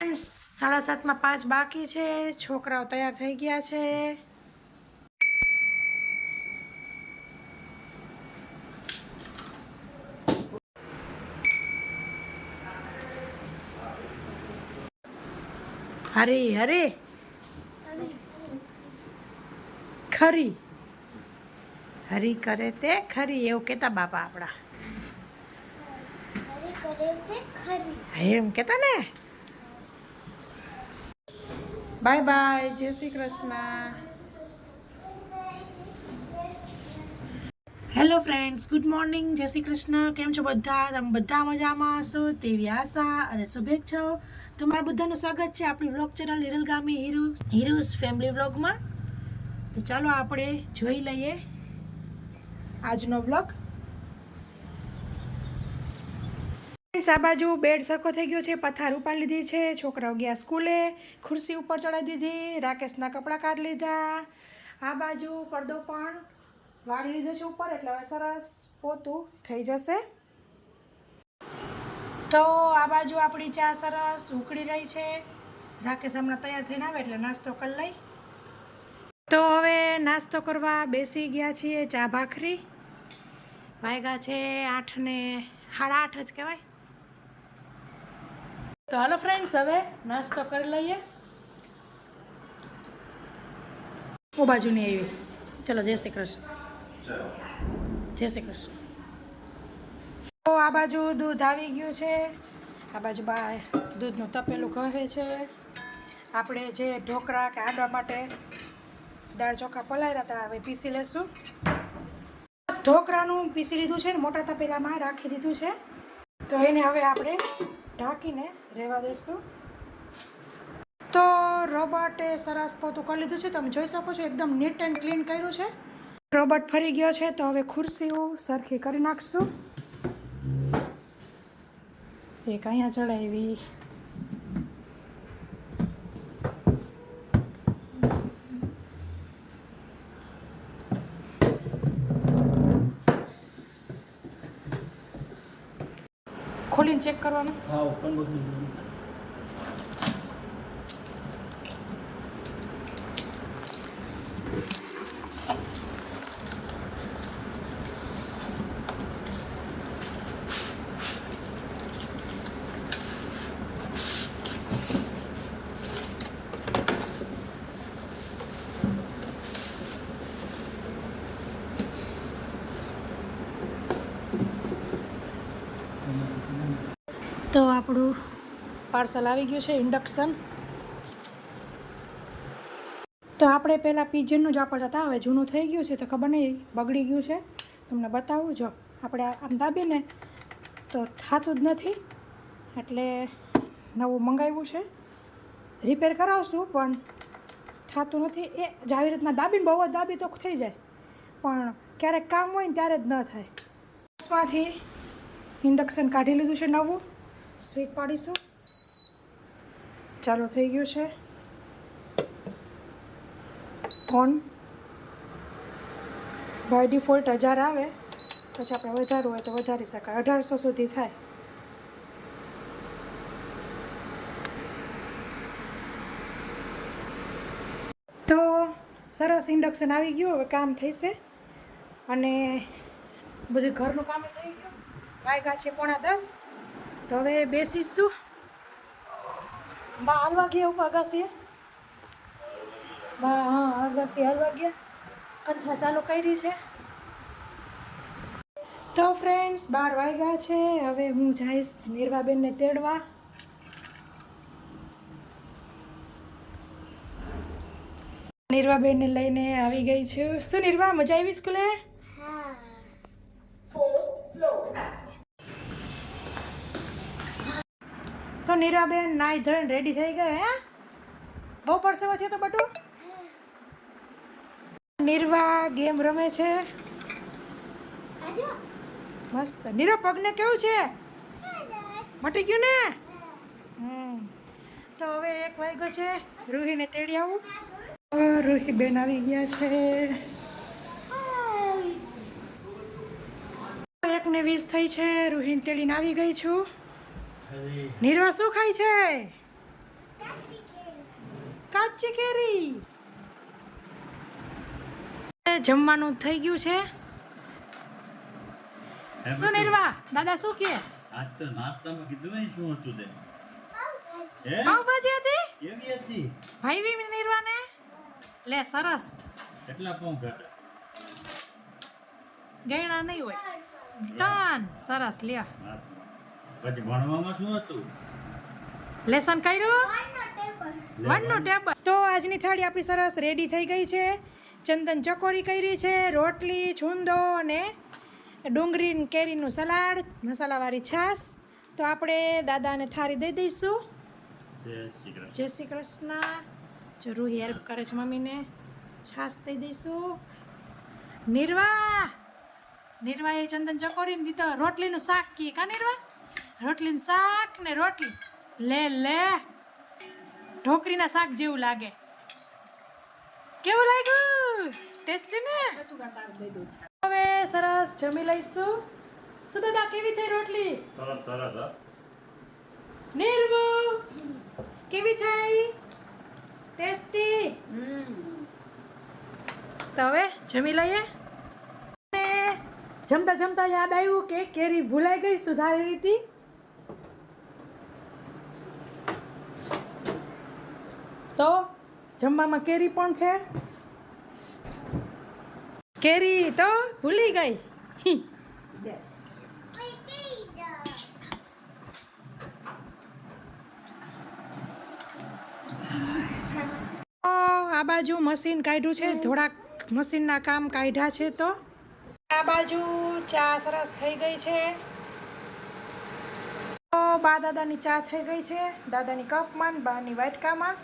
7:30 બાકી છે. છોકરાઓ તૈયાર થઈ ગયા છે. હરી હરી ખરી હરી કરે તે ખરી એવું કેતા બાપા આપણા એમ કેતા ને. બાય બાય, જય Shri Krishna. Hello friends, good morning, જય શ્રી કૃષ્ણ. કેમ છો બધા? તમે બધા મજામાં હશો તેવી આશા અને શુભેચ્છાઓ. તમારા બધાનું સ્વાગત છે આપણી વ્લોગ ચેનલ હિરલ ગામી હીરોઝ ફેમિલી વ્લોગમાં. તો ચાલો આપણે જોઈ લઈએ આજનો વ્લોગ. આ બાજુ બેડ સરખો થઈ ગયો છે, પથાર ઉપાડી લીધી છે, છોકરાઓ ગયા સ્કૂલે, ખુરશી ઉપર ચડાવી દીધી, રાકેશના કપડાં કાઢી લીધા. આ બાજુ પડદો પણ વાળી લીધો છે ઉપર, એટલે હવે સરસ પોતું થઈ જશે. તો આ બાજુ આપણી ચા સરસ ઉકળી રહી છે. રાકેશ હમણાં તૈયાર થઈને આવે એટલે નાસ્તો કરી લઈ. તો હવે નાસ્તો કરવા બેસી ગયા છીએ. ચા ભાખરી વાગ્યા છે 8 ને 8:30 જ કહેવાય. તો હાલો ફ્રેન્ડ્સ, હવે નાસ્તો કરી લઈએ. ઓ બાજુ નહીં આવી. ચલો, જય શ્રી કૃષ્ણ. જય શ્રી કૃષ્ણ. તો આ બાજુ દૂધ આવી ગયું છે. આ બાજુ બા દૂધનું તપેલું કહે છે. આપણે જે ઢોકળા કે આડવા માટે દાળ ચોખા પલાળ્યા હતા, હવે પીસી લેશું. ઢોકળાનું પીસી લીધું છે ને મોટા તપેલામાં રાખી દીધું છે. તો એને હવે આપણે ઢાંકીને રહેવા દઈશું. તો રોબોટે સરસ પોતું કરી લીધું છે, તમે જોઈ શકો છો. એકદમ નીટ એન્ડ ક્લીન કર્યું છે. રોબોટ ફરી ગયો છે, તો હવે ખુરશીઓ સરખી કરી નાખશું. એક અહીંયા ચડાવી, ખોલીને ચેક કરવાનું. હા, ઓપન બુક લીધું. તો આપણું પાર્સલ આવી ગયું છે, ઇન્ડક્શન. તો આપણે પહેલાં પિજનનું જ વાપરતા હતા, હવે જૂનું થઈ ગયું છે તો ખબર નહીં બગડી ગયું છે. તમને બતાવું. જો આપણે આમ દાબીને તો થતું જ નથી, એટલે નવું મંગાવ્યું છે. રિપેર કરાવશું પણ થતું નથી. એ જ આવી રીતના દાબીને બહુ જ દાબી તો થઈ જાય, પણ ક્યારેક કામ હોય ને ત્યારે જ ન થાય. ગેસમાંથી ઇન્ડક્શન કાઢી લીધું છે નવું. સ્વિચ પાડીશું. ચાલુ થઈ ગયું છે ઓન. બાય ડિફોલ્ટ 1000 આવે, પછી આપણે વધારવું હોય તો વધારી શકાય. 1800 સુધી થાય. તો સરસ ઇન્ડક્શન આવી ગયું. હવે કામ થશે અને બધું ઘરનું કામ થઈ ગયું. વાગ્યા છે 9:45. તો હવે બેસીશું. બા હાલવા ગયા ઉપર અગાસીએ. બા હા, અગાસી હાલવા ગયા. કથા ચાલુ કરી છે. તો ફ્રેન્ડ્સ, 12 વાગ્યા છે. હવે હું જઈશ નિર્વાબેનને તેડવા. નિર્વાબેનને લઈને આવી ગઈ છું. શું નિર્વા, મજા આવી સ્કૂલે? તો નિરાબેન નાઈ ધોઈને રેડી થઈ ગઈ. હે, બહુ પરસેવો થયો તો બટુ. નિર્વા ગેમ રમે છે મસ્ત. નિર્વા, પગને કેવું છે? મટી ગયું ને? તો હવે 1 વાગ્યો છે. રૂહીને તેડી આવું. રૂહી બેન આવી ગયા છે. 1:20 થઈ છે. રૂહીને તેડીને આવી ગઈ છું. નિર્વા શું ખાય છે? કાચી કેરી. જમવાનું થઈ ગયું છે. શું નિર્વા દાદા શું કહે? આજ તો નાસ્તામાં કીધું નહીં શું હતું તે? પાવભાજી હતી. કેવી હતી? ભાઈ નિર્વાને લે સરસ. કેટલા પાઉં ખાધા? ગયણા નહીં હોય. તાન સરસ લ્યો. પછી ભણવામાં શું હતું? લેસન કર્યું. વનનું ટેબલ. તો આજની થાળી આપણી સરસ રેડી થઈ ગઈ છે. ચંદન ચકોરી કરી છે, રોટલી, છુંદો અને ડુંગળી કેરીનું સલાડ, મસાલાવાળી છાશ. તો આપણે દાદાને થાળી દઈ દઈશું. જય શ્રી કૃષ્ણ. જો રૂહી હેલ્પ કરે છે મમ્મીને. છાશ દઈ દઈશું. નિર્વા એ ચંદન ચકોરી ને દીધો રોટલીનું શાક કી કા નિર્વા? રોટલીનું શાક ને રોટલી લે ઢોકરીના શાક જેવું લાગે. કેવું લાગ્યું? ટેસ્ટી ને? હવે સરસ જમી લઈશું. શું દાદા કેવી થઈ રોટલી? નિર્વુ કેવી થઈ? ટેસ્ટી. તો હવે જમી લઈએ. જમતા જમતા યાદ આવ્યું કે કેરી ભૂલાઈ ગઈ સુધારી રીતિ. તો જમવામાં કેરી પણ છે. કેરી તો ભૂલી ગઈ. આ બાજુ મશીન કાઢ્યું છે. થોડાક મશીનના કામ કાઢ્યા છે. તો આ બાજુ ચા સરસ થઈ ગઈ છે. તો બા દાદાની ચા થઈ ગઈ છે. દાદાની કપમાં ને બાની વાટકામાં.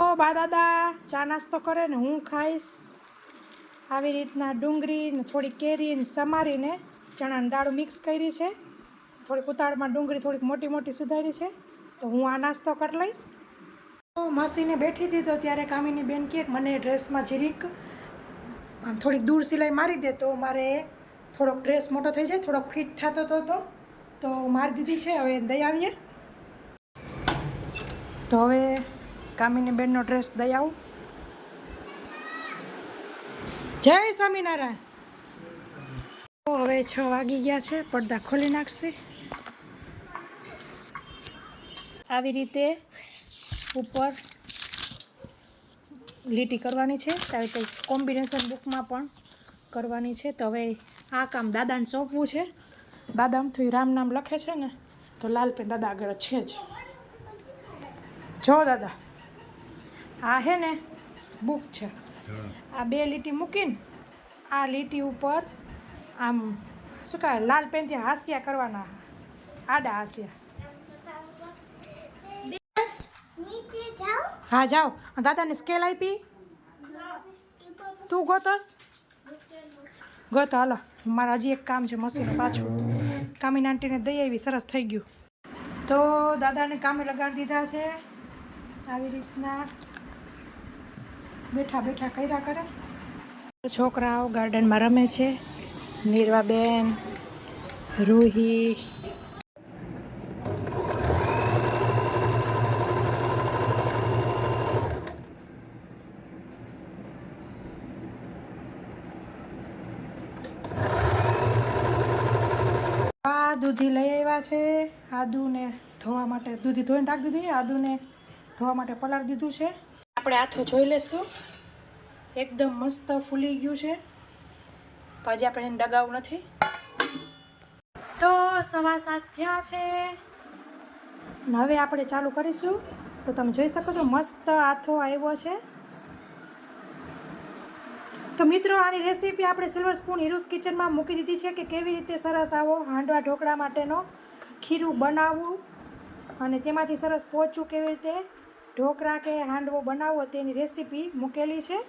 તો બા દાદા ચા નાસ્તો કરે ને હું ખાઈશ. આવી રીતના ડુંગળી ને થોડી કેરી ને સમારીને ચણાની દાળ મિક્સ કરી છે. થોડીક ઉતાળમાં ડુંગળી થોડીક મોટી મોટી સુધારી છે. તો હું આ નાસ્તો કરી લઈશ. તો મસીને બેઠી હતી તો ત્યારે કામિની બેન કહે મને ડ્રેસમાં જીરીક આમ થોડીક દૂર સિલાઈ મારી દે તો મારે થોડોક ડ્રેસ મોટો થઈ જાય, થોડોક ફિટ થતો હતો તો મારી દીધી છે. હવે દઈ આવીએ. તો હવે કામિની બેનનો ડ્રેસ દઈ આવું. જય સ્વામિનારાયણ. તો હવે 6 વાગી ગયા છે. પડદા ખોલી નાખશે. આવી રીતે ઉપર લીટી કરવાની છે. આવી કંઈક કોમ્બિનેશન બુકમાં પણ કરવાની છે. તો હવે આ કામ દાદાને સોંપવું છે. દાદા આમથી રામ નામ લખે છે ને તો લાલપેન દાદા આગળ છે જ. જો દાદા આ હે ને બુક છે. આ 2 લીટી મૂકીને આ લીટી ઉપર આમ શું કહેવાય લાલ પેનથી હાસ્યા કરવાના. આડા હાસ્યા. હા જાઓ. દાદાને સ્કેલ આપી. તું ગોતસ ગોતો. હાલો મારા હજી એક કામ છે મશીન પાછું. કામીની આંટીને દઈ આવી. સરસ થઈ ગયું. તો દાદાને કામે લગાડી દીધા છે. આવી રીતના બેઠા બેઠા કર્યા કરે. છોકરાઓ ગાર્ડનમાં રમે છે. નિર્વાબેન, રૂહી. દૂધી લઈ આવ્યા છે. આદુને ધોવા માટે દૂધી ધોઈને રાખી દીધી. આદુને ધોવા માટે પલાળી દીધું છે. આપણે હાથો જોઈ લઈશું. એકદમ મસ્ત ફૂલી ગયું છે. તો હજી આપણે એને ડગાવું નથી. તો 7:15 થયા છે. અને હવે આપણે ચાલુ કરીશું. તો તમે જોઈ શકો છો મસ્ત હાથો આવ્યો છે. તો મિત્રો આની રેસીપી આપણે સિલ્વર સ્પૂન હીરુસ કિચનમાં મૂકી દીધી છે કે કેવી રીતે સરસ આવો હાંડવા ઢોકળા માટેનો ખીરું બનાવવું અને તેમાંથી સરસ પોચું કેવી રીતે ઢોકળા કે હાંડવો બનાવવો તેની રેસીપી મૂકેલી છે.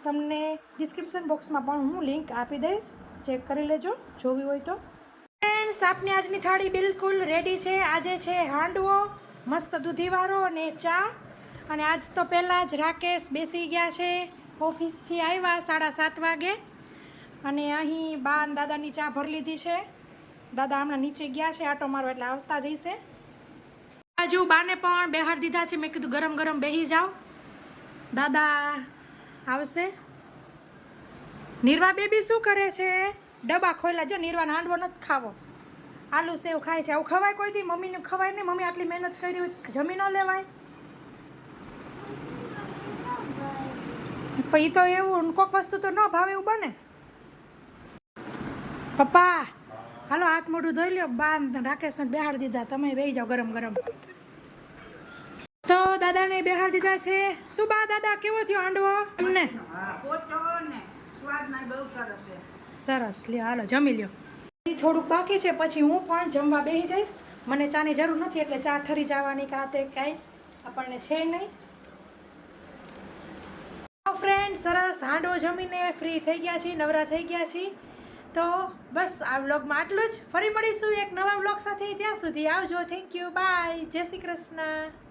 તમને ડિસ્ક્રિપ્શન બોક્સમાં પણ હું લિંક આપી દઈશ. ચેક કરી લેજો જોવી હોય તો. ફ્રેન્ડ્સ આપની આજની થાળી બિલકુલ રેડી છે. આજે છે હાંડવો મસ્ત દૂધીવાળો અને ચા. અને આજ તો પહેલાં જ રાકેશ બેસી ગયા છે. ઓફિસથી આવ્યા 7:30 વાગે અને અહીં બા અને દાદાની ચા ભરી લીધી છે. દાદા હમણાં નીચે ગયા છે આટો મારવા એટલે આવતા જઈશે. બાજુ બાને પણ બેહાડી દીધા છે. મેં કીધું ગરમ ગરમ બેસી જાઓ. દાદા આવશે. નિર્વા બેબી શું કરે છે? ડબ્બા ખોલ્યા. જો નિર્વાને હાંડવો નથી ખાવો, આલુ સેવ ખાય છે. આવું ખવાય કોઈ દી? મમ્મીને ખવાય નહીં? મમ્મી આટલી મહેનત કરી હોય જમી ન લેવાય? પછી તો એવું કોઈક વસ્તુ તો ન ભાવે એવું બને. પપ્પા હાલો હાથ મોઢું ધોઈ લ્યો. બા રાકેશને બેહાડી દીધા, તમે બેસી જાઓ ગરમ ગરમ. તો દાદાને બેહાડી દીધા છે. શું બા દાદા કેવો થયો હાંડવો અમને? સરસ. લ્યો હાલો જમી લ્યો. થોડુંક બાકી છે પછી હું પણ જમવા બેસી જઈશ. મને ચાની જરૂર નથી એટલે ચા ઠરી જવાની કાં તે કાંઈ આપણને છે નહીં. ફ્રેન્ડ સરસ હાંડવો જમીને ફ્રી થઈ ગયા છીએ, નવરા થઈ ગયા છીએ. તો બસ આ વ્લોગમાં આટલું જ. ફરી મળીશું એક નવા વ્લોગ સાથે. ત્યાં સુધી આવજો. Thank you. બાય. જય શ્રી કૃષ્ણ.